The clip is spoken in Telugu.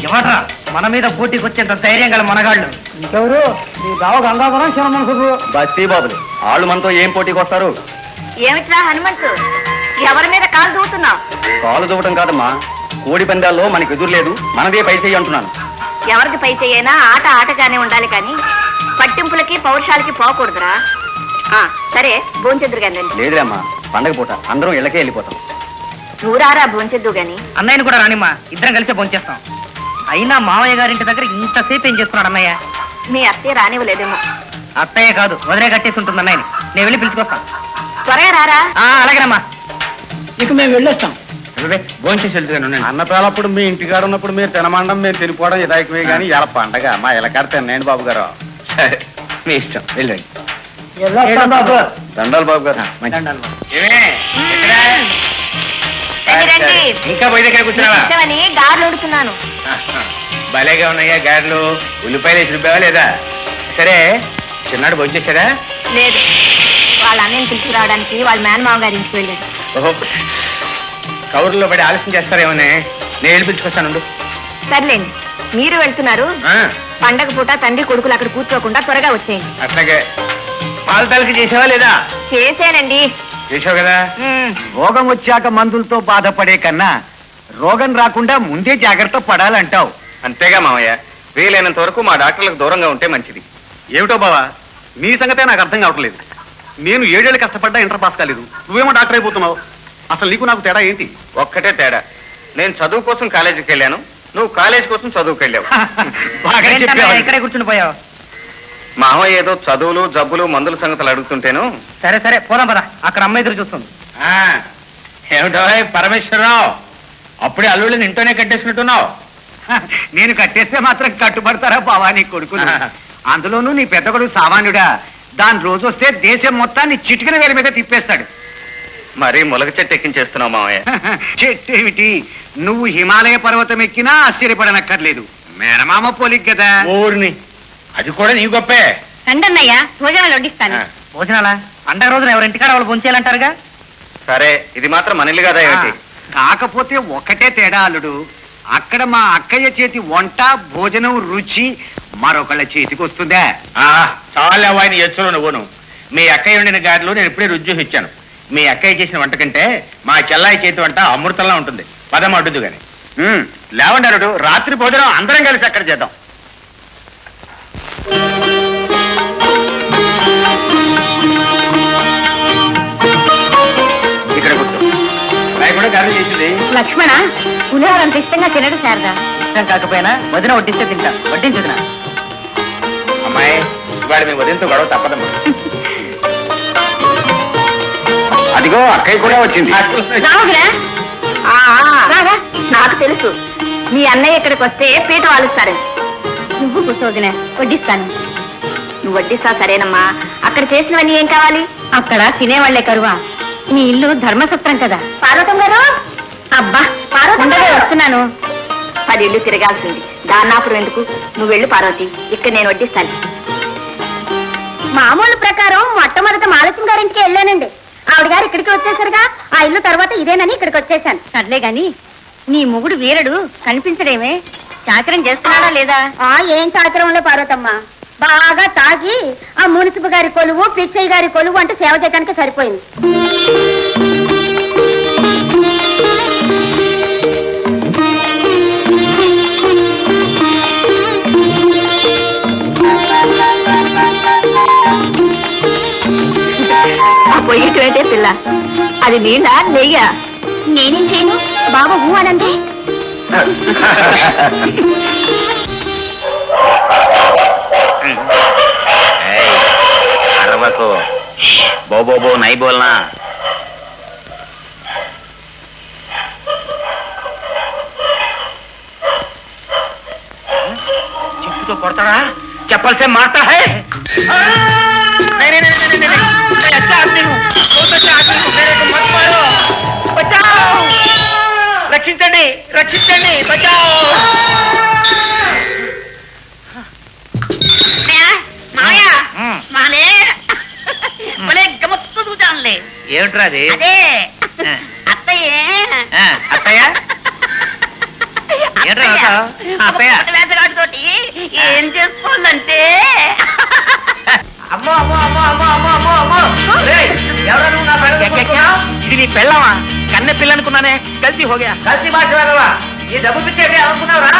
ఎవరా మన మీద పోటీకి వచ్చేంత ధైర్యం గల మనగాళ్ళు? ఇంకెవరు? ఈ బావ గంగాధరం చిన్న మనసుకు బస్తీ బాబులు. వాళ్ళు మనతో ఏం పోటీకి వస్తారు? ఏమిట్రా హనుమంతు, ఎవరి మీద కాలు దూవుతున్నావు? కాలు దూవటం కాదమ్మా, కోడి పందాల్లో మనకు ఎదురు లేదు, మనదే పైసే అంటున్నాను. ఎవరిది పైసే అయినా ఆట ఆటగానే ఉండాలి కానీ పట్టింపులకి పౌరుషాలకి పోకూడదురా. సరే భోంచెద్దురు గాని. లేదులే అమ్మా, పండగ పూట అందరం ఇళ్ళకే వెళ్ళిపోతాం. నువ్వురారా భోంచెద్దు గాని. అన్నయ్యని కూడా రానిమ్మా, ఇద్దరం కలిసి భోంచేస్తాం. అయినా మావయ్య గారింటి దగ్గర ఇంతసేపు ఏం చేస్తున్నాడు అన్నయ్య? మీ అత్తయ్య రానివ్వలేదేమో. అత్తయ్య కాదు, వదిలే కట్టేసి ఉంటుంది అన్నయ్యని. నేను వెళ్ళి పిలుచుకొస్తాను. త్వరగా రారా. అలాగేనమ్మా. ఇక మేము వెళ్ళొస్తాం. భోంచేసి వెళ్తాను. అన్నపేలప్పుడు మీ ఇంటికాడ ఉన్నప్పుడు మీరు తినమండం మేము తినిపోవడం ఇదాయకమే కానీ ఇలా పండగ మా ఇలకాడ తినండి బాబు గారు. సరే మీ ఇష్టం, వెళ్ళండి. వెళ్ళొస్తాం బాబు. దండాలు బాబు గారు. రండి. ఇంకా పోయి దగ్గర కూర్చున్నావా? ఇష్టమని గారెలు ఉడుతున్నాను. భలేగా ఉన్నాయా గారెలు? ఉల్లిపాయలు వేసి రుబ్బావా లేదా? సరే చిన్నాడు భోంచేశారా? లేదు, వాళ్ళ అన్నయ్యని పిలుచుకురావడానికి వాళ్ళ మేనమావ గారి ఇంటికి వెళ్ళాడు. ఓహో, కౌరులో పడి ఆలస్యం చేస్తారేమోనే, నేను వెళ్ళి పిలుచుకొస్తాను. సర్లేండి, మీరు వెళ్తున్నారు. పండగ పూట తండ్రి కొడుకులు అక్కడ కూర్చోకుండా త్వరగా వచ్చేయండి. అట్లాగే. పాల తలకి చేసావా లేదా? చేసేనండి. చేసావు కదా. రోగం వచ్చాక మందులతో బాధపడే కన్నా రోగం రాకుండా ముందే జాగ్రత్త పడాలంటావు. అంతేగా మామయ్య, వీలైనంత వరకు మా డాక్టర్లకు దూరంగా ఉంటే మంచిది. ఏమిటో బావా, నీ సంగతే నాకు అర్థం కావట్లేదు. నేను 7 ఏళ్ళు కష్టపడ్డా ఇంటర్ పాస్ కాలేదు, నువ్వేమో డాక్టర్ అయిపోతున్నావు. అసలు నీకు నాకు తేడా ఏంటి? ఒక్కటే తేడా, నేను చదువు కోసం కాలేజీకి వెళ్ళాను, నువ్వు కాలేజీ కోసం చదువుకు వెళ్ళావు. ఇక్కడే కూర్చుని పోయావు. మామయ్య ఏదో చదువులు జబ్బులు మందుల సంగతులు అడుగుతుంటేను. సరే సరే పోదాం పద, అక్కడ అమ్మ ఎదురు చూస్తుంది. ఏమిటో పరమేశ్వరరావు, అప్పుడే అల్లుళ్ళని ఇంట్లోనే కట్టేసినట్టున్నావు. నేను కట్టేస్తే మాత్రం కట్టుబడతారా బావా నీ కొడుకులు? అందులోనూ నీ పెద్ద కొడుకు సామాన్యుడా, దాని రోజు వస్తే దేశం మొత్తాన్ని చిటికిన వేల మీద తిప్పేస్తాడు. మరీ ములగ చెట్టు ఎక్కించేస్తున్నావు మామయ్య. చెట్టు ఏమిటి, నువ్వు హిమాలయ పర్వతం ఎక్కినా ఆశ్చర్యపడనక్కర్లేదు. మేనమామ పోలిక్ కదా. ఊరిని అది కూడా నీ గొప్పే. రండన్నయ్య, భోజనాలు వడ్డిస్తాను. భోజనాలా? పండగ రోజున ఎవరింటికాడ వాళ్ళు భోంచేయాలంటారుగా. సరే, ఇది మాత్రం మన ఇల్లు కదా ఏమిటి? కాకపోతే ఒకటే తేడా అల్లుడు, అక్కడ మా అక్కయ్య చేతి వంట భోజనం రుచి మరొకళ్ళ చేతికి వస్తుందా? చాలా వాయిని ఎచ్చులు నువ్వును. మీ అక్కయ్య వండిన గారెలు నేను ఇప్పుడే రుచి చూసి ఇచ్చాను. మీ అక్కయ్య చేసిన వంట కంటే మా చెల్లాయి చేతి వంట అమృతంలా ఉంటుంది. పదం అడ్డుదు గాని. లేవండి అల్లుడు, రాత్రి భోజనం అందరం కలిసి అక్కడ చేద్దాం. ఇక్కడ కూర్చో. రాయి కూడా గారెలు చేసింది. లక్ష్మణ, పులిహోర అంత ఇష్టంగా తినడు శారదా. ఇష్టం కాకపోయినా వదిన వడ్డిస్తే తింటా. వడ్డించుదినా అమ్మాయి, ఇవాళ మీ వదినతో గొడవ తప్పదమ్మా. అదిగో అక్కయ్య కూడా వచ్చింది. నాకు తెలుసు, మీ అన్నయ్య ఇక్కడికి వస్తే పీట వాలుస్తాడు. నువ్వు కూర్చోదిన, వడ్డిస్తాను. నువ్వు వడ్డిస్తావు సరేనమ్మా. అక్కడ చేసినవన్నీ ఏం కావాలి? అక్కడ తినేవాళ్లే కరువా. మీ ఇల్లు ధర్మసత్రం కదా. పార్వతం గారు, అబ్బా పార్వతం వస్తున్నాను. 10 ఇల్లు తిరగాల్సింది, దాన్నాపురం ఎందుకు? నువ్వు వెళ్ళు పార్వతి, ఇక్కడ నేను వడ్డిస్తాను. మామూలు ప్రకారం మొట్టమొదట మాలక్ష్మి గారింటికి వెళ్ళానండి. ఆవిడ గారు ఇక్కడికి వచ్చేసరిగా ఆ ఇల్లు తర్వాత ఇదేనని ఇక్కడికి వచ్చేసాను. సర్లే గాని నీ మొగుడు వీరడు కనిపించడేమే? చాకరం చేస్తున్నాడా లేదా? ఏం చాకరంలో పార్వతమ్మ, బాగా తాగి ఆ మున్సిపు గారి కొలువు పిచ్చయ్య గారి కొలువు అంటే సేవ చేయడానికి సరిపోయింది. పొయ్యిటే పిల్ల, అది నీళ్ళ నెయ్య? నేనేం చేయను, బాబు ఊ అనండి. అరవకు, బో నై బోల్నా. చెప్పుతో కొడతాడా? చెప్పాల్సే మాట హై. రక్షించండి, రక్షించండి, బచావ్. ఏమిట్రా అది? అత్తయ్య అత్తయ్య ఏంట్రా అత్తయ్య. వేసగాడితోటి ఏం చేసుకోవాలంటే అమ్మో అమ్మో అమ్మో అమ్మో అమ్మో అమ్మో అమ్మో రేయ్, ఎవరా నువ్వు నా పెళ్ళాన్ని కొనుక్కున్నావు? ఇది నీ పెళ్ళమా? కన్నె పిల్ల అనుకున్నానే. గల్తీ హోగా. గల్తీ భాష ఈ డబ్బు పిచ్చేది అనుకున్నావురా?